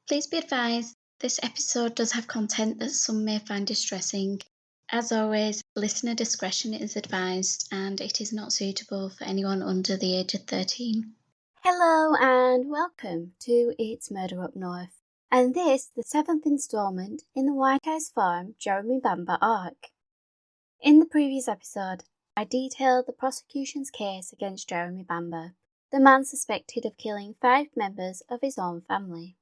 Please be advised, this episode does have content that some may find distressing. As always, listener discretion is advised and it is not suitable for anyone under the age of 13. Hello and welcome to It's Murder Up North, and this, the 7th instalment in the White House Farm Jeremy Bamber arc. In the previous episode, I detailed the prosecution's case against Jeremy Bamber, the man suspected of killing 5 members of his own family.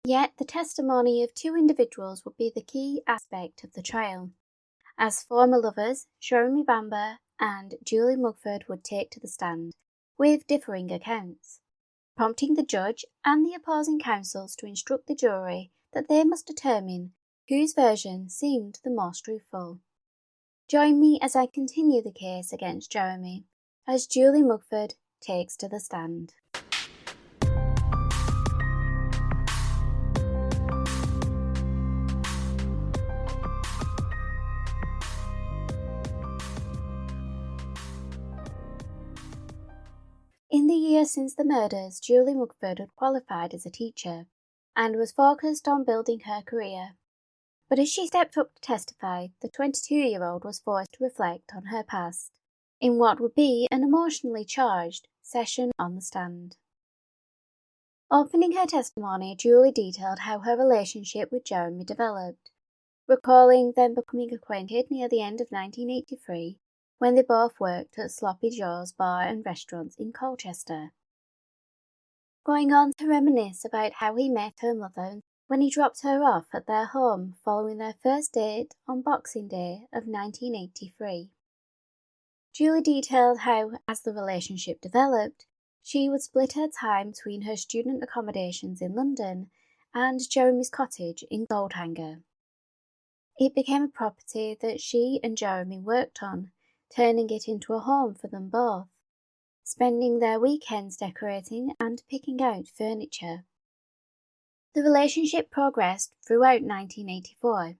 Yet the testimony of 2 individuals would be the key aspect of the trial, as former lovers Jeremy Bamber and Julie Mugford would take to the stand, with differing accounts, prompting the judge and the opposing counsels to instruct the jury that they must determine whose version seemed the most truthful. Join me as I continue the case against Jeremy, as Julie Mugford takes to the stand. In the year since the murders, Julie Mugford had qualified as a teacher and was focused on building her career. But as she stepped up to testify, the 22-year-old was forced to reflect on her past in what would be an emotionally charged session on the stand. Opening her testimony, Julie detailed how her relationship with Jeremy developed, recalling them becoming acquainted near the end of 1983 when they both worked at Sloppy Joe's bar and restaurants in Colchester. Going on to reminisce about how he met her mother when he dropped her off at their home following their first date on Boxing Day of 1983. Julie detailed how, as the relationship developed, she would split her time between her student accommodations in London and Jeremy's cottage in Goldhanger. It became a property that she and Jeremy worked on, turning it into a home for them both, spending their weekends decorating and picking out furniture. The relationship progressed throughout 1984.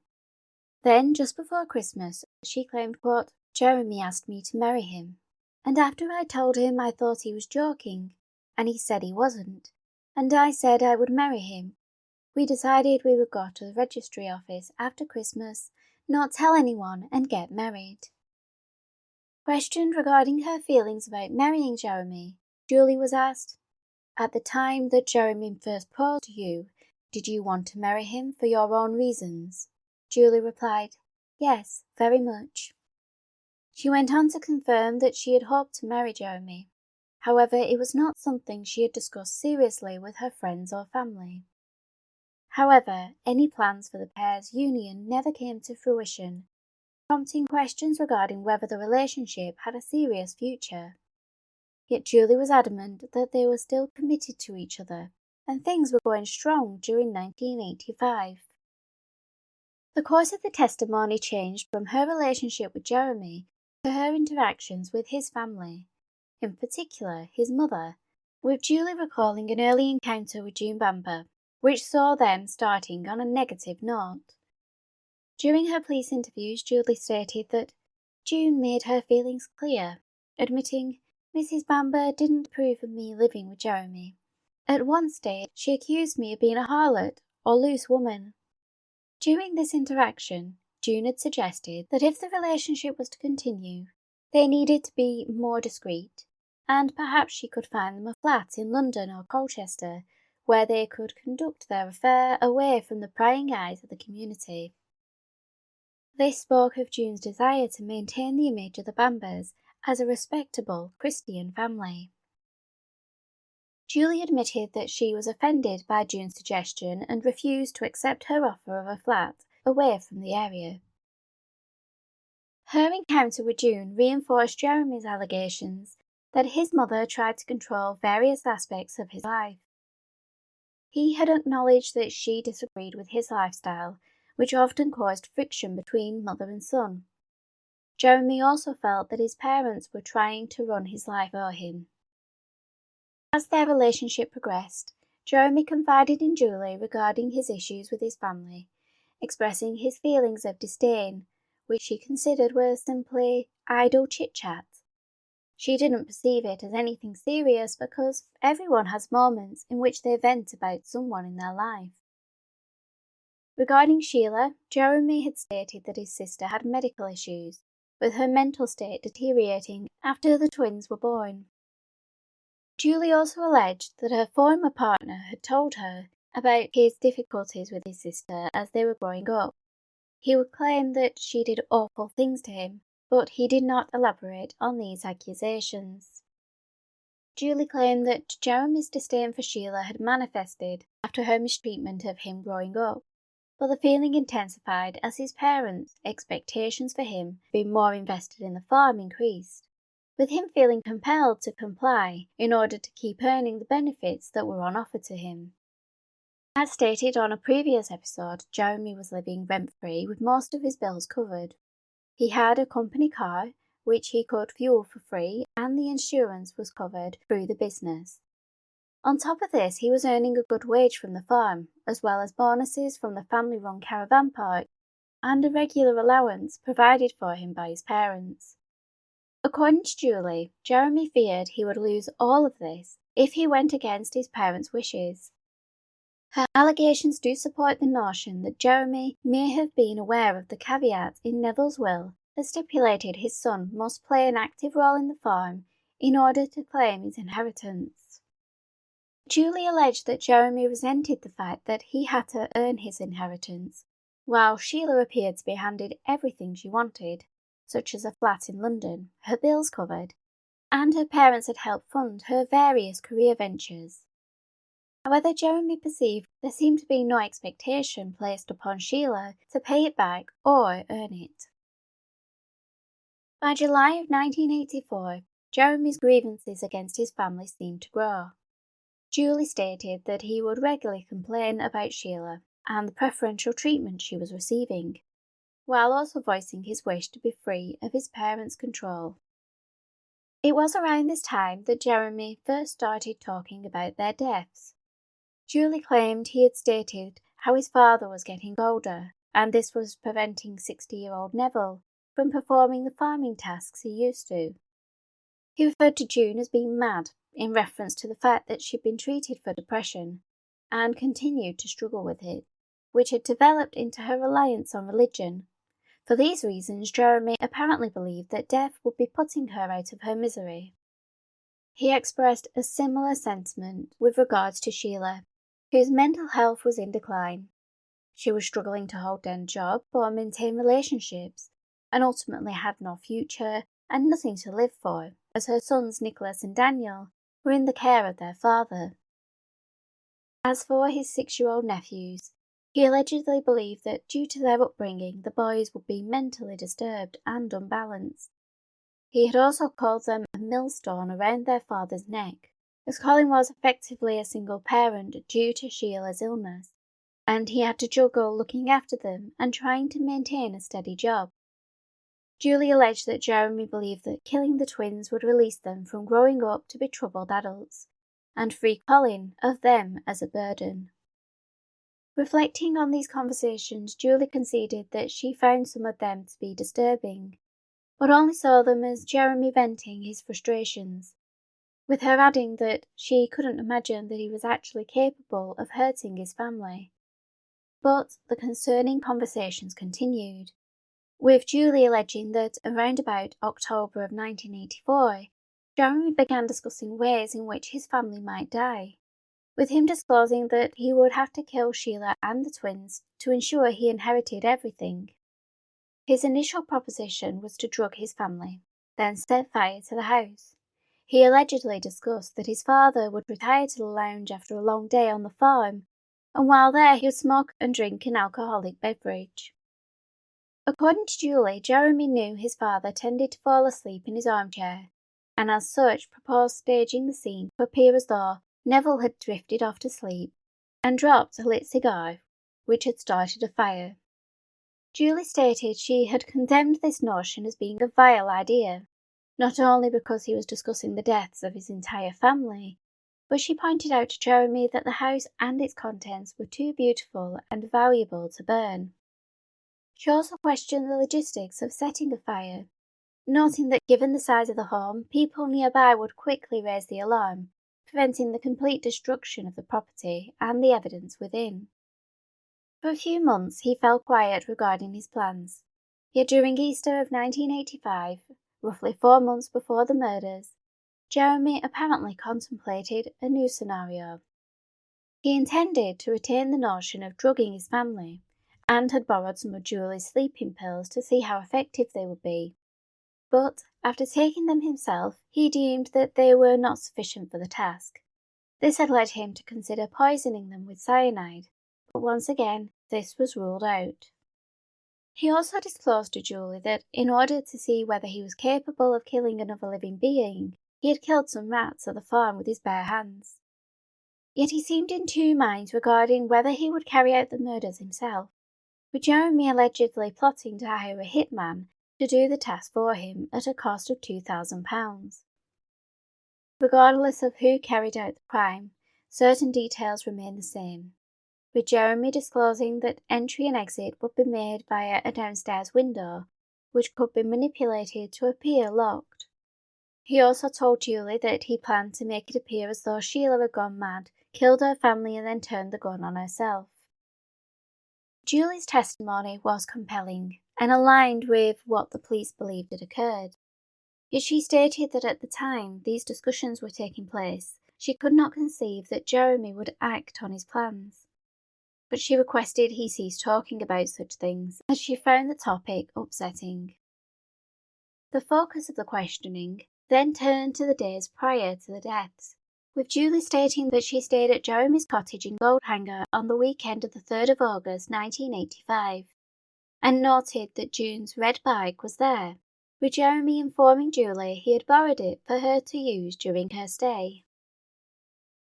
Then, just before Christmas, she claimed, quote, "Jeremy asked me to marry him, and after I told him I thought he was joking, and he said he wasn't, and I said I would marry him. We decided we would go to the registry office after Christmas, not tell anyone, and get married." Questioned regarding her feelings about marrying Jeremy, Julie was asked, "At the time that Jeremy first proposed to you, did you want to marry him for your own reasons?" Julie replied, "Yes, very much." She went on to confirm that she had hoped to marry Jeremy. However, it was not something she had discussed seriously with her friends or family. However, any plans for the pair's union never came to fruition, prompting questions regarding whether the relationship had a serious future. Yet Julie was adamant that they were still committed to each other, and things were going strong during 1985. The course of the testimony changed from her relationship with Jeremy to her interactions with his family, in particular his mother, with Julie recalling an early encounter with June Bamber, which saw them starting on a negative note. During her police interviews, Julie stated that June made her feelings clear, admitting Mrs. Bamber didn't approve of me living with Jeremy. At one stage, she accused me of being a harlot or loose woman. During this interaction, June had suggested that if the relationship was to continue, they needed to be more discreet, and perhaps she could find them a flat in London or Colchester where they could conduct their affair away from the prying eyes of the community. This spoke of June's desire to maintain the image of the Bambers as a respectable Christian family. Julie admitted that she was offended by June's suggestion and refused to accept her offer of a flat away from the area. Her encounter with June reinforced Jeremy's allegations that his mother tried to control various aspects of his life. He had acknowledged that she disagreed with his lifestyle, which often caused friction between mother and son. Jeremy also felt that his parents were trying to run his life for him. As their relationship progressed, Jeremy confided in Julie regarding his issues with his family, expressing his feelings of disdain, which she considered were simply idle chit-chat. She didn't perceive it as anything serious because everyone has moments in which they vent about someone in their life. Regarding Sheila, Jeremy had stated that his sister had medical issues, with her mental state deteriorating after the twins were born. Julie also alleged that her former partner had told her about his difficulties with his sister as they were growing up. He would claim that she did awful things to him, but he did not elaborate on these accusations. Julie claimed that Jeremy's disdain for Sheila had manifested after her mistreatment of him growing up, but the feeling intensified as his parents' expectations for him being more invested in the farm increased, with him feeling compelled to comply in order to keep earning the benefits that were on offer to him. As stated on a previous episode, Jeremy was living rent-free with most of his bills covered. He had a company car, which he could fuel for free, and the insurance was covered through the business. On top of this, he was earning a good wage from the farm, as well as bonuses from the family-run caravan park, and a regular allowance provided for him by his parents. According to Julie, Jeremy feared he would lose all of this if he went against his parents' wishes. Her allegations do support the notion that Jeremy may have been aware of the caveat in Neville's will that stipulated his son must play an active role in the farm in order to claim his inheritance. Julie alleged that Jeremy resented the fact that he had to earn his inheritance, while Sheila appeared to be handed everything she wanted, such as a flat in London, her bills covered, and her parents had helped fund her various career ventures. However, Jeremy perceived there seemed to be no expectation placed upon Sheila to pay it back or earn it. By July of 1984, Jeremy's grievances against his family seemed to grow. Julie stated that he would regularly complain about Sheila and the preferential treatment she was receiving, while also voicing his wish to be free of his parents' control. It was around this time that Jeremy first started talking about their deaths. Julie claimed he had stated how his father was getting older, and this was preventing 60-year-old Neville from performing the farming tasks he used to. He referred to June as being mad, in reference to the fact that she'd been treated for depression, and continued to struggle with it, which had developed into her reliance on religion. For these reasons, Jeremy apparently believed that death would be putting her out of her misery. He expressed a similar sentiment with regards to Sheila, whose mental health was in decline. She was struggling to hold down a job or maintain relationships, and ultimately had no future and nothing to live for, as her sons Nicholas and Daniel were in the care of their father. As for his 6-year-old nephews, he allegedly believed that due to their upbringing, the boys would be mentally disturbed and unbalanced. He had also called them a millstone around their father's neck, as Colin was effectively a single parent due to Sheila's illness, and he had to juggle looking after them and trying to maintain a steady job. Julie alleged that Jeremy believed that killing the twins would release them from growing up to be troubled adults, and free Colin of them as a burden. Reflecting on these conversations, Julie conceded that she found some of them to be disturbing, but only saw them as Jeremy venting his frustrations, with her adding that she couldn't imagine that he was actually capable of hurting his family. But the concerning conversations continued, with Julie alleging that around about October of 1984, Jeremy began discussing ways in which his family might die, with him disclosing that he would have to kill Sheila and the twins to ensure he inherited everything. His initial proposition was to drug his family, then set fire to the house. He allegedly discussed that his father would retire to the lounge after a long day on the farm, and while there he would smoke and drink an alcoholic beverage. According to Julie, Jeremy knew his father tended to fall asleep in his armchair, and as such proposed staging the scene to appear as though Neville had drifted off to sleep and dropped a lit cigar, which had started a fire. Julie stated she had condemned this notion as being a vile idea, not only because he was discussing the deaths of his entire family, but she pointed out to Jeremy that the house and its contents were too beautiful and valuable to burn. She also questioned the logistics of setting a fire, noting that given the size of the home, people nearby would quickly raise the alarm, preventing the complete destruction of the property and the evidence within. For a few months he fell quiet regarding his plans, yet during Easter of 1985, roughly 4 months before the murders, Jeremy apparently contemplated a new scenario. He intended to retain the notion of drugging his family, and had borrowed some of Julie's sleeping pills to see how effective they would be. But after taking them himself, he deemed that they were not sufficient for the task. This had led him to consider poisoning them with cyanide, but once again this was ruled out. He also disclosed to Julie that in order to see whether he was capable of killing another living being, he had killed some rats at the farm with his bare hands. Yet he seemed in two minds regarding whether he would carry out the murders himself, with Jeremy allegedly plotting to hire a hitman to do the task for him at a cost of £2,000. Regardless of who carried out the crime, certain details remain the same, with Jeremy disclosing that entry and exit would be made via a downstairs window, which could be manipulated to appear locked. He also told Julie that he planned to make it appear as though Sheila had gone mad, killed her family and then turned the gun on herself. Julie's testimony was compelling and aligned with what the police believed had occurred. Yet she stated that at the time these discussions were taking place, she could not conceive that Jeremy would act on his plans. But she requested he cease talking about such things, as she found the topic upsetting. The focus of the questioning then turned to the days prior to the deaths, with Julie stating that she stayed at Jeremy's cottage in Goldhanger on the weekend of the 3rd of August 1985, and noted that June's red bike was there, with Jeremy informing Julie he had borrowed it for her to use during her stay.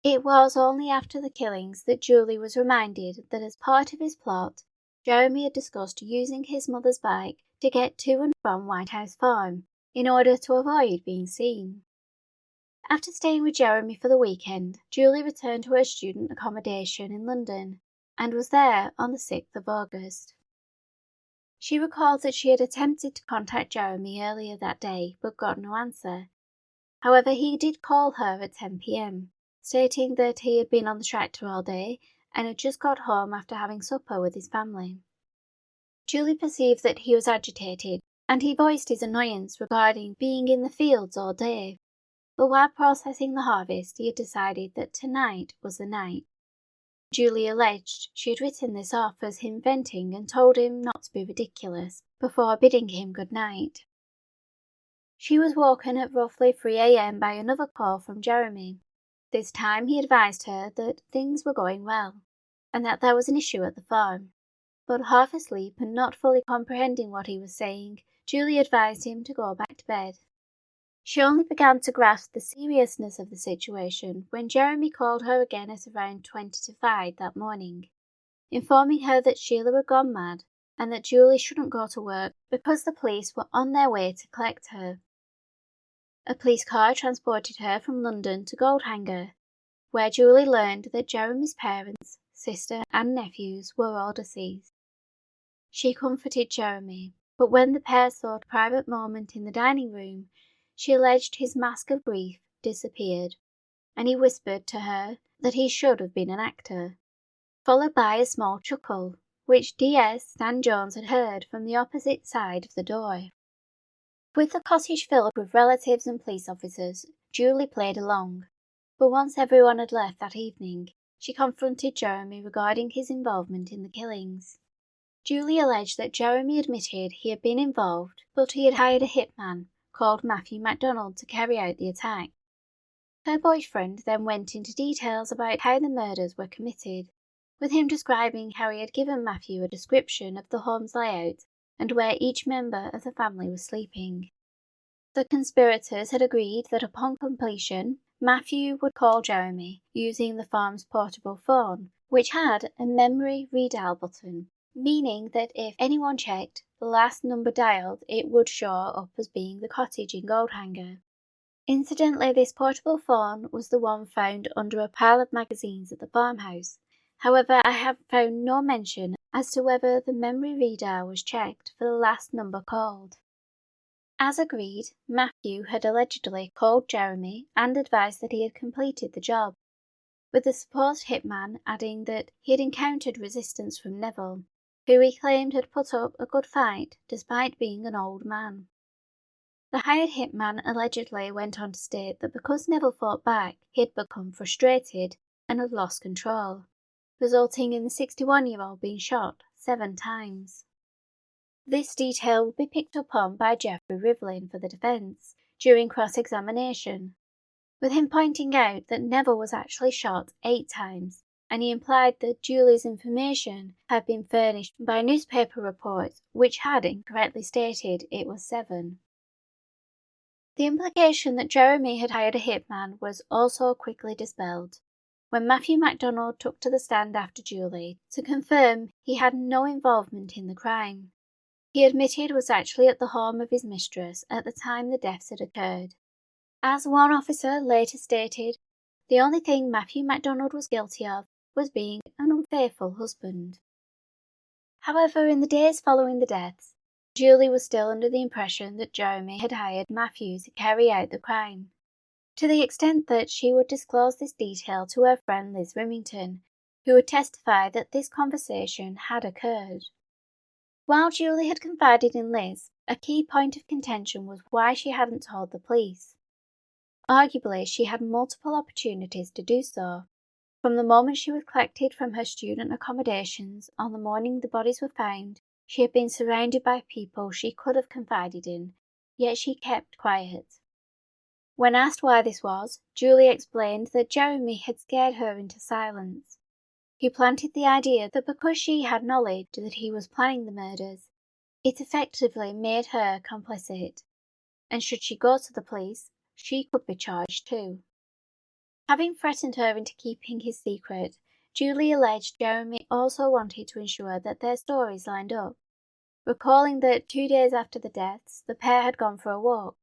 It was only after the killings that Julie was reminded that as part of his plot, Jeremy had discussed using his mother's bike to get to and from White House Farm in order to avoid being seen. After staying with Jeremy for the weekend, Julie returned to her student accommodation in London and was there on the 6th of August. She recalled that she had attempted to contact Jeremy earlier that day but got no answer. However, he did call her at 10 p.m, stating that he had been on the tractor all day and had just got home after having supper with his family. Julie perceived that he was agitated, and he voiced his annoyance regarding being in the fields all day. But while processing the harvest, he had decided that tonight was the night. Julie alleged she had written this off as him venting and told him not to be ridiculous before bidding him good night. She was woken at roughly 3 a.m. by another call from Jeremy. This time he advised her that things were going well, and that there was an issue at the farm. But half asleep and not fully comprehending what he was saying, Julie advised him to go back to bed. She only began to grasp the seriousness of the situation when Jeremy called her again at around 20 to 5 that morning, informing her that Sheila had gone mad and that Julie shouldn't go to work because the police were on their way to collect her. A police car transported her from London to Goldhanger, where Julie learned that Jeremy's parents, sister and nephews were all deceased. She comforted Jeremy, but when the pair sought a private moment in the dining room, she alleged his mask of grief disappeared, and he whispered to her that he should have been an actor, followed by a small chuckle, which DS Stan Jones had heard from the opposite side of the door. With the cottage filled with relatives and police officers, Julie played along, but once everyone had left that evening, she confronted Jeremy regarding his involvement in the killings. Julie alleged that Jeremy admitted he had been involved, but he had hired a hitman called Matthew MacDonald to carry out the attack. Her boyfriend then went into details about how the murders were committed, with him describing how he had given Matthew a description of the home's layout and where each member of the family was sleeping. The conspirators had agreed that upon completion, Matthew would call Jeremy using the farm's portable phone, which had a memory redial button, meaning that if anyone checked the last number dialed, it would show up as being the cottage in Goldhanger. Incidentally, this portable phone was the one found under a pile of magazines at the farmhouse. However, I have found no mention as to whether the memory redial was checked for the last number called. As agreed, Matthew had allegedly called Jeremy and advised that he had completed the job, with the supposed hitman adding that he had encountered resistance from Neville, who he claimed had put up a good fight despite being an old man. The hired hitman allegedly went on to state that because Neville fought back, he had become frustrated and had lost control, resulting in the 61-year-old being shot 7 times. This detail would be picked up on by Geoffrey Rivlin for the defence during cross-examination, with him pointing out that Neville was actually shot 8 times, and he implied that Julie's information had been furnished by newspaper reports which had incorrectly stated it was 7. The implication that Jeremy had hired a hitman was also quickly dispelled when Matthew MacDonald took to the stand after Julie to confirm he had no involvement in the crime. He admitted was actually at the home of his mistress at the time the deaths had occurred. As one officer later stated, the only thing Matthew MacDonald was guilty of was being an unfaithful husband. However, in the days following the deaths, Julie was still under the impression that Jeremy had hired Matthew to carry out the crime, to the extent that she would disclose this detail to her friend Liz Rimington, who would testify that this conversation had occurred. While Julie had confided in Liz, a key point of contention was why she hadn't told the police. Arguably, she had multiple opportunities to do so. From the moment she was collected from her student accommodations on the morning the bodies were found, she had been surrounded by people she could have confided in, yet she kept quiet. When asked why this was, Julie explained that Jeremy had scared her into silence. He planted the idea that because she had knowledge that he was planning the murders, it effectively made her complicit, and should she go to the police, she could be charged too. Having threatened her into keeping his secret, Julie alleged Jeremy also wanted to ensure that their stories lined up, recalling that 2 days after the deaths, the pair had gone for a walk,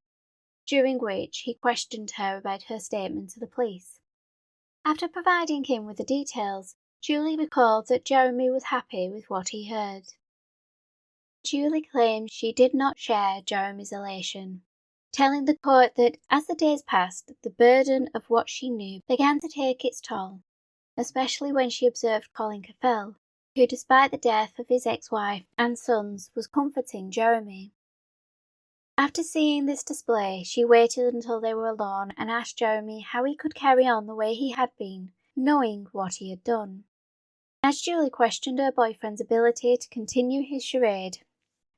during which he questioned her about her statement to the police. After providing him with the details, Julie recalled that Jeremy was happy with what he heard. Julie claimed she did not share Jeremy's elation, telling the court that as the days passed, the burden of what she knew began to take its toll, especially when she observed Colin Caffell, who despite the death of his ex-wife and sons was comforting Jeremy. After seeing this display, she waited until they were alone and asked Jeremy how he could carry on the way he had been, knowing what he had done. As Julie questioned her boyfriend's ability to continue his charade,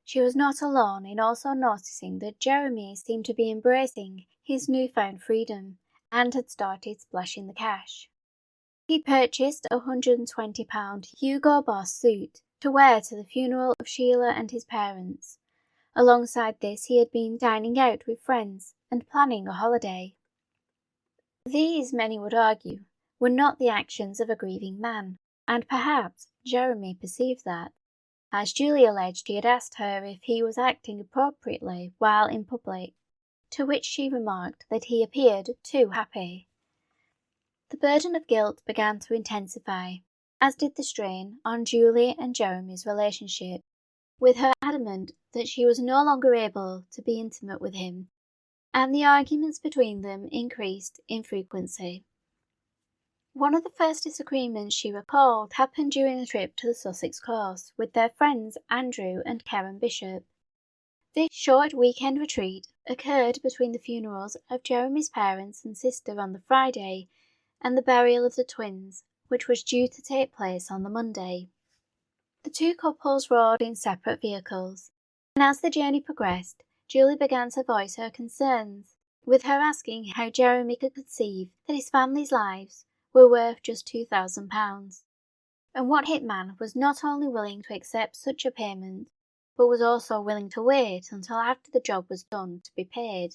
she was not alone in also noticing that Jeremy seemed to be embracing his newfound freedom and had started splashing the cash. He purchased a £120 Hugo Boss suit to wear to the funeral of Sheila and his parents. Alongside this, he had been dining out with friends and planning a holiday. These, many would argue, were not the actions of a grieving man, and perhaps Jeremy perceived that, as Julie alleged he had asked her if he was acting appropriately while in public, to which she remarked that he appeared too happy. The burden of guilt began to intensify, as did the strain on Julie and Jeremy's relationship, with her adamant that she was no longer able to be intimate with him, and the arguments between them increased in frequency. One of the first disagreements she recalled happened during a trip to the Sussex coast with their friends Andrew and Karen Bishop. This short weekend retreat occurred between the funerals of Jeremy's parents and sister on the Friday and the burial of the twins, which was due to take place on the Monday. The two couples rode in separate vehicles, and as the journey progressed, Julie began to voice her concerns, with her asking how Jeremy could conceive that his family's lives were worth just £2,000, and what hitman was not only willing to accept such a payment, but was also willing to wait until after the job was done to be paid.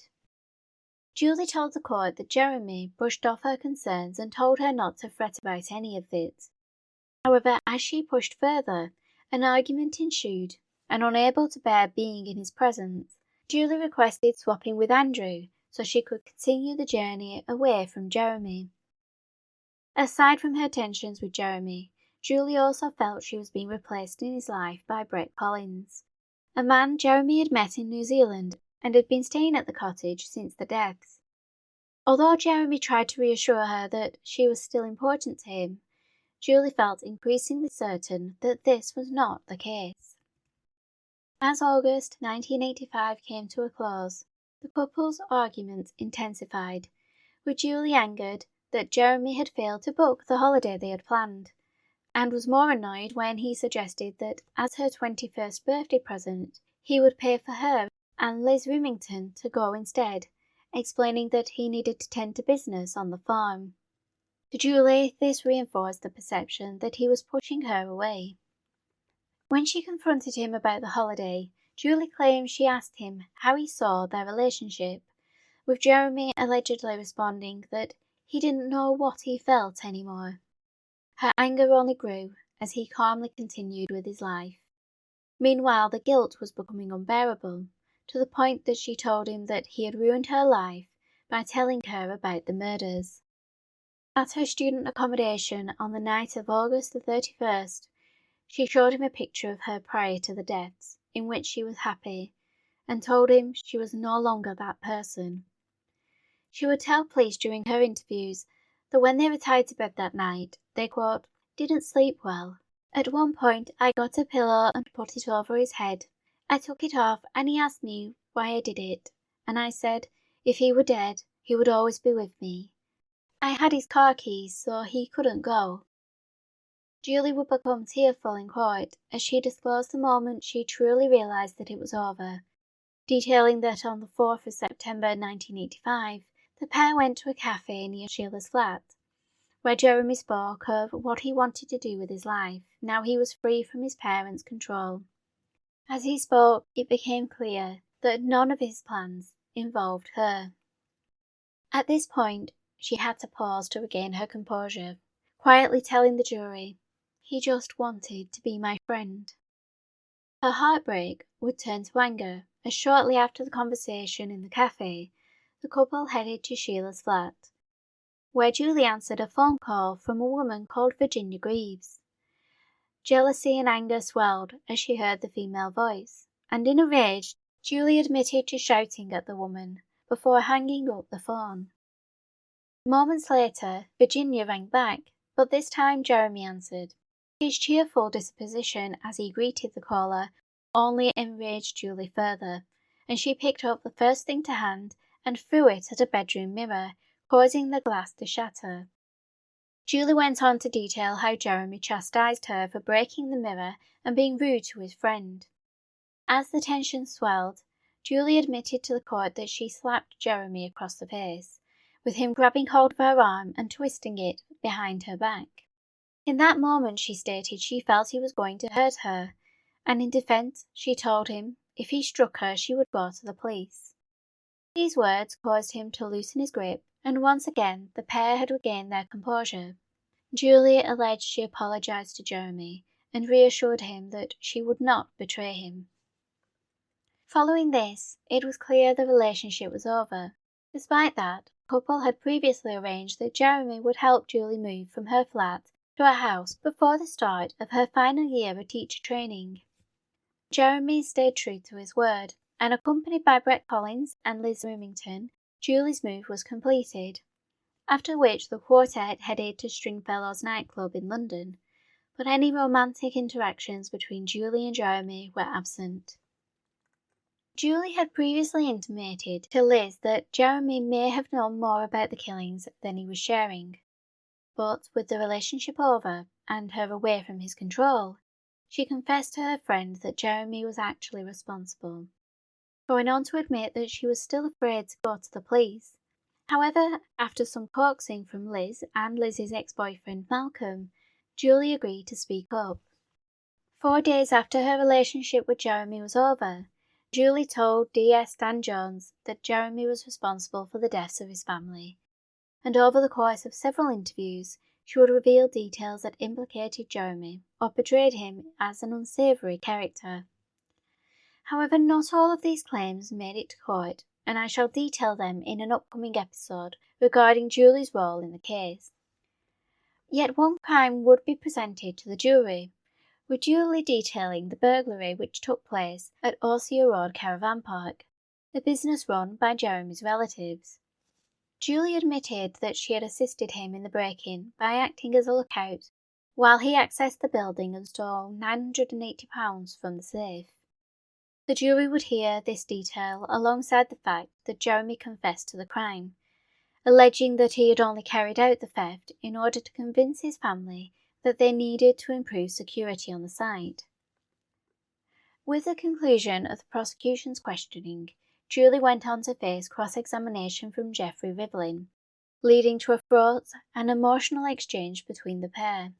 Julie told the court that Jeremy brushed off her concerns and told her not to fret about any of it. However, as she pushed further, an argument ensued, and unable to bear being in his presence, Julie requested swapping with Andrew so she could continue the journey away from Jeremy. Aside from her tensions with Jeremy, Julie also felt she was being replaced in his life by Brett Collins, a man Jeremy had met in New Zealand and had been staying at the cottage since the deaths. Although Jeremy tried to reassure her that she was still important to him, Julie felt increasingly certain that this was not the case. As August 1985 came to a close, the couple's arguments intensified, with Julie angered that Jeremy had failed to book the holiday they had planned, and was more annoyed when he suggested that as her 21st birthday present, he would pay for her and Liz Remington to go instead, explaining that he needed to tend to business on the farm. To Julie, this reinforced the perception that he was pushing her away. When she confronted him about the holiday, Julie claims she asked him how he saw their relationship, with Jeremy allegedly responding that he didn't know what he felt anymore. Her anger only grew as he calmly continued with his life. Meanwhile, the guilt was becoming unbearable, to the point that she told him that he had ruined her life by telling her about the murders. At her student accommodation on the night of August the 31st, she showed him a picture of her prior to the deaths, in which she was happy, and told him she was no longer that person. She would tell police during her interviews that when they retired to bed that night, they, quote, didn't sleep well. At one point, I got a pillow and put it over his head. I took it off and he asked me why I did it, and I said if he were dead, he would always be with me. I had his car keys, so he couldn't go. Julie would become tearful in court as she disclosed the moment she truly realised that it was over, detailing that on the 4th of September 1985, the pair went to a cafe near Sheila's flat, where Jeremy spoke of what he wanted to do with his life, now he was free from his parents' control. As he spoke, it became clear that none of his plans involved her. At this point, she had to pause to regain her composure, quietly telling the jury, he just wanted to be my friend. Her heartbreak would turn to anger, as shortly after the conversation in the cafe, the couple headed to Sheila's flat, where Julie answered a phone call from a woman called Virginia Greaves. Jealousy and anger swelled as she heard the female voice, and in a rage, Julie admitted to shouting at the woman before hanging up the phone. Moments later, Virginia rang back, but this time Jeremy answered. His cheerful disposition as he greeted the caller only enraged Julie further, and she picked up the first thing to hand and threw it at a bedroom mirror, causing the glass to shatter. Julie went on to detail how Jeremy chastised her for breaking the mirror and being rude to his friend. As the tension swelled, Julie admitted to the court that she slapped Jeremy across the face, with him grabbing hold of her arm and twisting it behind her back. In that moment, she stated she felt he was going to hurt her, and in defence, she told him if he struck her, she would go to the police. These words caused him to loosen his grip, and once again the pair had regained their composure. Julie alleged she apologised to Jeremy and reassured him that she would not betray him. Following this, it was clear the relationship was over. Despite that, the couple had previously arranged that Jeremy would help Julie move from her flat to a house before the start of her final year of teacher training. Jeremy stayed true to his word, and accompanied by Brett Collins and Liz Remington, Julie's move was completed, after which the quartet headed to Stringfellow's nightclub in London, but any romantic interactions between Julie and Jeremy were absent. Julie had previously intimated to Liz that Jeremy may have known more about the killings than he was sharing. But with the relationship over and her away from his control, she confessed to her friend that Jeremy was actually responsible, going on to admit that she was still afraid to go to the police. However, after some coaxing from Liz and Liz's ex-boyfriend Malcolm, Julie agreed to speak up. 4 days after her relationship with Jeremy was over, Julie told DS Dan Jones that Jeremy was responsible for the deaths of his family, and over the course of several interviews, she would reveal details that implicated Jeremy or portrayed him as an unsavoury character. However, not all of these claims made it to court, and I shall detail them in an upcoming episode regarding Julie's role in the case. Yet one crime would be presented to the jury, with Julie detailing the burglary which took place at Osier Road Caravan Park. a business run by Jeremy's relatives. Julie admitted that she had assisted him in the break-in by acting as a lookout while he accessed the building and stole £980 from the safe. The jury would hear this detail alongside the fact that Jeremy confessed to the crime, alleging that he had only carried out the theft in order to convince his family that they needed to improve security on the site. With the conclusion of the prosecution's questioning, Julie went on to face cross-examination from Geoffrey Rivlin, leading to a fraught and emotional exchange between the pair.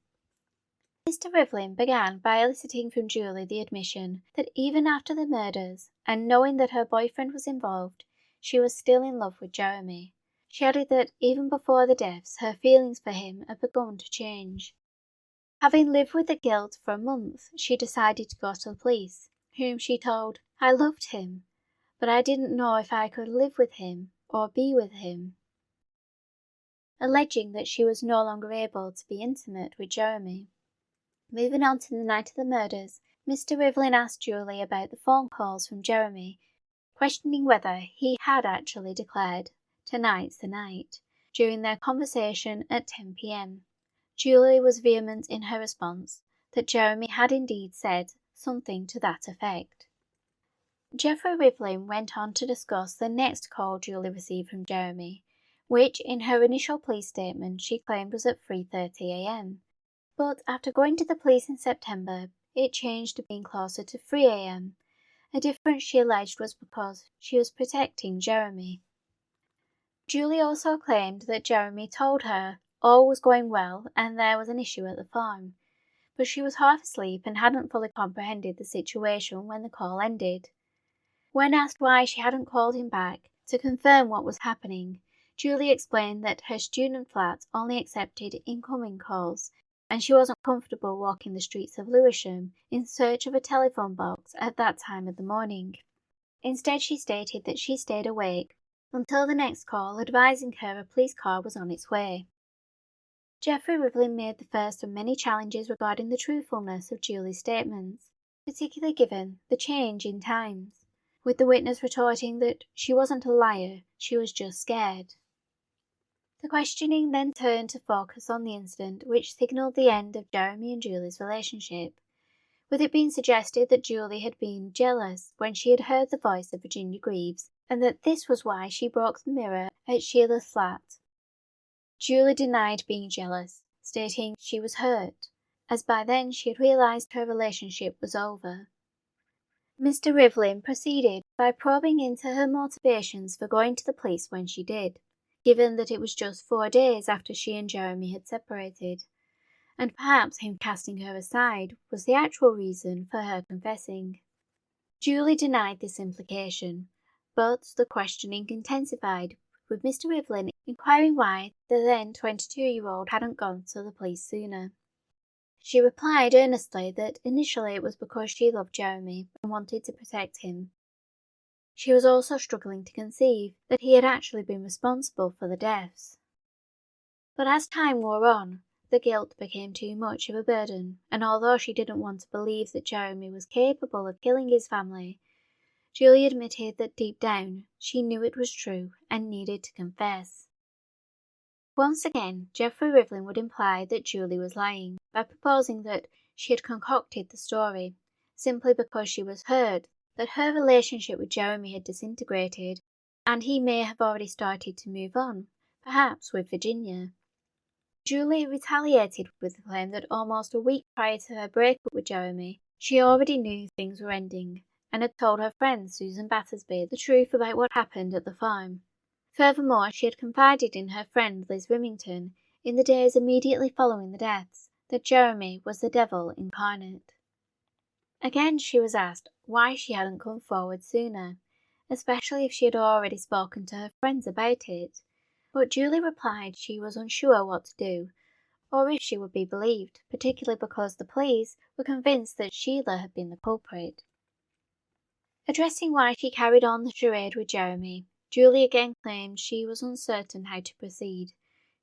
Mr. Rivlin began by eliciting from Julie the admission that even after the murders, and knowing that her boyfriend was involved, she was still in love with Jeremy. She added that even before the deaths, her feelings for him had begun to change. Having lived with the guilt for a month, she decided to go to the police, whom she told, "I loved him, but I didn't know if I could live with him or be with him," alleging that she was no longer able to be intimate with Jeremy. Moving on to the night of the murders, Mr. Rivlin asked Julie about the phone calls from Jeremy, questioning whether he had actually declared, "Tonight's the night," during their conversation at 10 p.m. Julie was vehement in her response that Jeremy had indeed said something to that effect. Geoffrey Rivlin went on to discuss the next call Julie received from Jeremy, which in her initial police statement she claimed was at 3:30 a.m. But after going to the police in September, it changed to being closer to 3 a.m. A difference she alleged was because she was protecting Jeremy. Julie also claimed that Jeremy told her all was going well and there was an issue at the farm, but she was half asleep and hadn't fully comprehended the situation when the call ended. When asked why she hadn't called him back to confirm what was happening, Julie explained that her student flat only accepted incoming calls, and she wasn't comfortable walking the streets of Lewisham in search of a telephone box at that time of the morning. Instead, she stated that she stayed awake until the next call advising her a police car was on its way. Geoffrey Rivlin made the first of many challenges regarding the truthfulness of Julie's statements, particularly given the change in times, with the witness retorting that she wasn't a liar, she was just scared. The questioning then turned to focus on the incident which signalled the end of Jeremy and Julie's relationship, with it being suggested that Julie had been jealous when she had heard the voice of Virginia Greaves, and that this was why she broke the mirror at Sheila's flat. Julie denied being jealous, stating she was hurt, as by then she had realised her relationship was over. Mr. Rivlin proceeded by probing into her motivations for going to the police when she did, given that it was just 4 days after she and Jeremy had separated, and perhaps him casting her aside was the actual reason for her confessing. Julie denied this implication, but the questioning intensified, with Mr. Rivlin inquiring why the then 22-year-old hadn't gone to the police sooner. She replied earnestly that initially it was because she loved Jeremy and wanted to protect him. She was also struggling to conceive that he had actually been responsible for the deaths. But as time wore on, the guilt became too much of a burden, and although she didn't want to believe that Jeremy was capable of killing his family, Julie admitted that deep down she knew it was true and needed to confess. Once again, Geoffrey Rivlin would imply that Julie was lying by proposing that she had concocted the story simply because she was hurt that her relationship with Jeremy had disintegrated, and he may have already started to move on, perhaps with Virginia. Julie retaliated with the claim that almost a week prior to her breakup with Jeremy, she already knew things were ending, and had told her friend Susan Battersby the truth about what happened at the farm. Furthermore, she had confided in her friend Liz Remington, in the days immediately following the deaths, that Jeremy was the devil incarnate. Again she was asked why she hadn't come forward sooner, especially if she had already spoken to her friends about it, but Julie replied she was unsure what to do, or if she would be believed, particularly because the police were convinced that Sheila had been the culprit. Addressing why she carried on the charade with Jeremy, Julie again claimed she was uncertain how to proceed.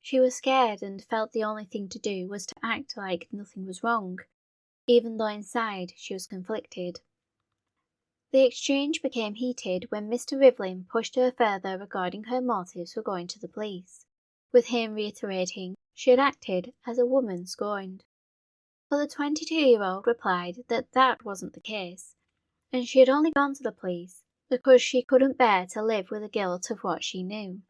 She was scared and felt the only thing to do was to act like nothing was wrong, even though inside she was conflicted. The exchange became heated when Mr. Rivlin pushed her further regarding her motives for going to the police, with him reiterating she had acted as a woman scorned. But the 22-year-old replied that that wasn't the case, and she had only gone to the police because she couldn't bear to live with the guilt of what she knew.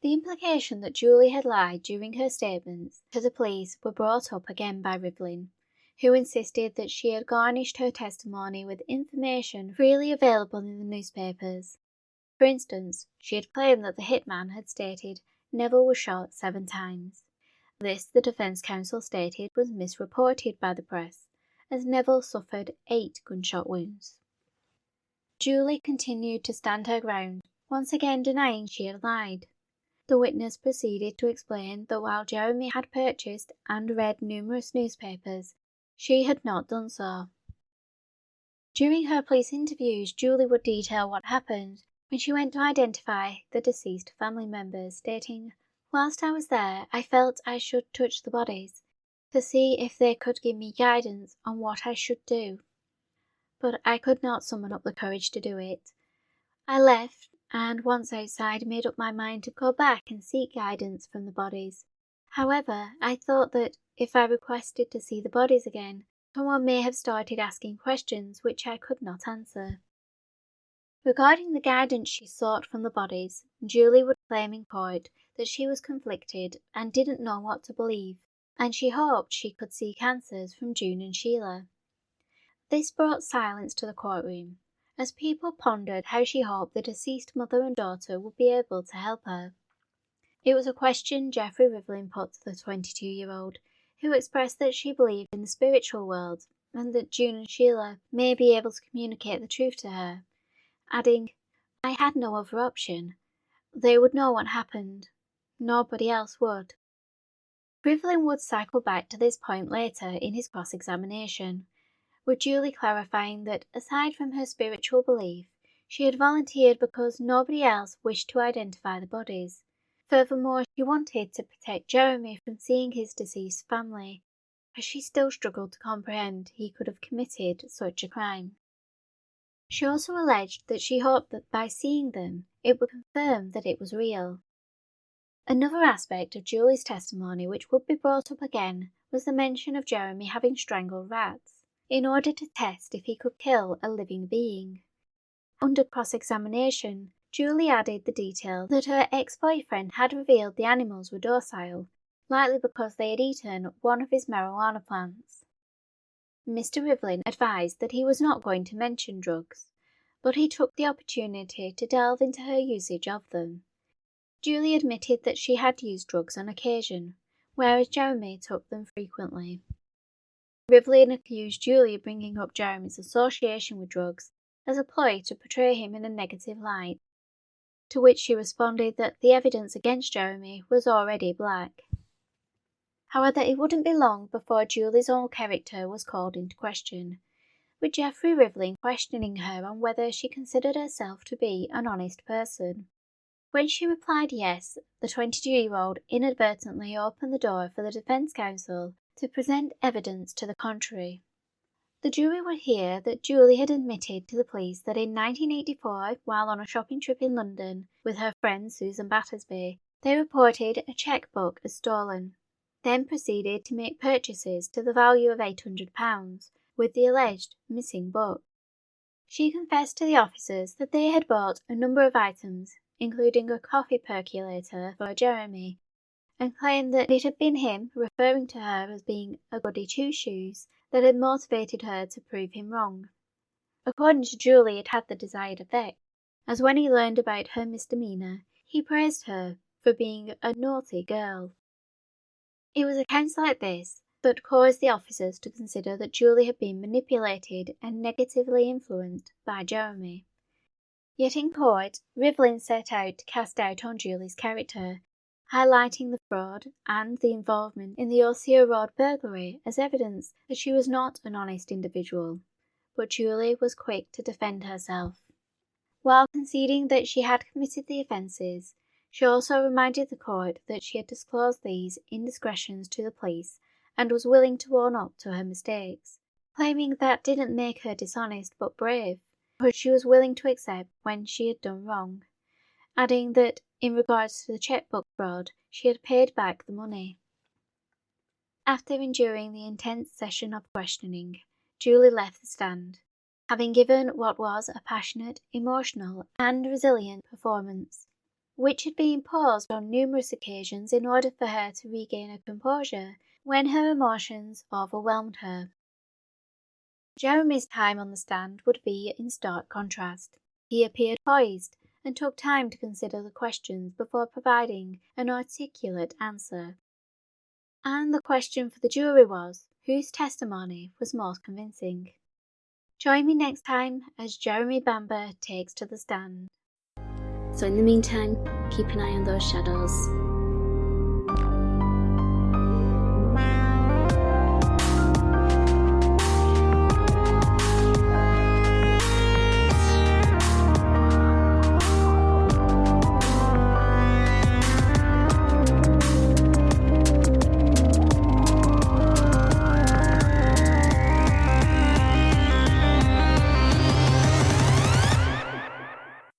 The implication that Julie had lied during her statements to the police were brought up again by Rivlin, who insisted that she had garnished her testimony with information freely available in the newspapers. For instance, she had claimed that the hitman had stated Neville was shot 7 times. This, the defence counsel stated, was misreported by the press, as Neville suffered 8 gunshot wounds. Julie continued to stand her ground, once again denying she had lied. The witness proceeded to explain that while Jeremy had purchased and read numerous newspapers, she had not done so. During her police interviews, Julie would detail what happened when she went to identify the deceased family members, stating, "Whilst I was there, I felt I should touch the bodies, to see if they could give me guidance on what I should do. But I could not summon up the courage to do it. I left, and once outside made up my mind to go back and seek guidance from the bodies. However, I thought that if I requested to see the bodies again, someone may have started asking questions which I could not answer." Regarding the guidance she sought from the bodies, Julie would claim in court that she was conflicted and didn't know what to believe, and she hoped she could seek answers from June and Sheila. This brought silence to the courtroom, as people pondered how she hoped the deceased mother and daughter would be able to help her. It was a question Geoffrey Rivlin put to the 22-year-old, who expressed that she believed in the spiritual world and that June and Sheila may be able to communicate the truth to her, adding, "I had no other option. They would know what happened. Nobody else would." Rivlin would cycle back to this point later in his cross-examination, with Julie clarifying that, aside from her spiritual belief, she had volunteered because nobody else wished to identify the bodies. Furthermore, she wanted to protect Jeremy from seeing his deceased family, as she still struggled to comprehend he could have committed such a crime. She also alleged that she hoped that by seeing them, it would confirm that it was real. Another aspect of Julie's testimony which would be brought up again was the mention of Jeremy having strangled rats, in order to test if he could kill a living being. Under cross-examination, Julie added the detail that her ex-boyfriend had revealed the animals were docile, likely because they had eaten one of his marijuana plants. Mr. Rivlin advised that he was not going to mention drugs, but he took the opportunity to delve into her usage of them. Julie admitted that she had used drugs on occasion, whereas Jeremy took them frequently. Rivlin accused Julie of bringing up Jeremy's association with drugs as a ploy to portray him in a negative light, to which she responded that the evidence against Jeremy was already black. However, it wouldn't be long before Julie's own character was called into question, with Geoffrey Rivlin questioning her on whether she considered herself to be an honest person. When she replied yes, the 22-year-old inadvertently opened the door for the defence counsel to present evidence to the contrary. The jury would hear that Julie had admitted to the police that in 1984, while on a shopping trip in London with her friend Susan Battersby, they reported a cheque-book as stolen, then proceeded to make purchases to the value of £800 with the alleged missing book. She confessed to the officers that they had bought a number of items, including a coffee percolator for Jeremy, and claimed that it had been him, referring to her as being a goody two-shoes, that had motivated her to prove him wrong. According to Julie, it had the desired effect, as when he learned about her misdemeanour, he praised her for being a naughty girl. It was accounts like this that caused the officers to consider that Julie had been manipulated and negatively influenced by Jeremy. Yet in court, Rivlin set out to cast doubt on Julie's character, highlighting the fraud and the involvement in the Osier Road burglary as evidence that she was not an honest individual, but Julie was quick to defend herself. While conceding that she had committed the offences, she also reminded the court that she had disclosed these indiscretions to the police and was willing to own up to her mistakes. claiming that didn't make her dishonest but brave, but she was willing to accept when she had done wrong, adding that in regards to the checkbook fraud, she had paid back the money. After enduring the intense session of questioning, Julie left the stand, having given what was a passionate, emotional, and resilient performance, which had been paused on numerous occasions in order for her to regain her composure when her emotions overwhelmed her. Jeremy's time on the stand would be in stark contrast. He appeared poised and took time to consider the questions before providing an articulate answer. And the question for the jury was, whose testimony was most convincing? Join me next time as Jeremy Bamber takes to the stand. So in the meantime, keep an eye on those shadows.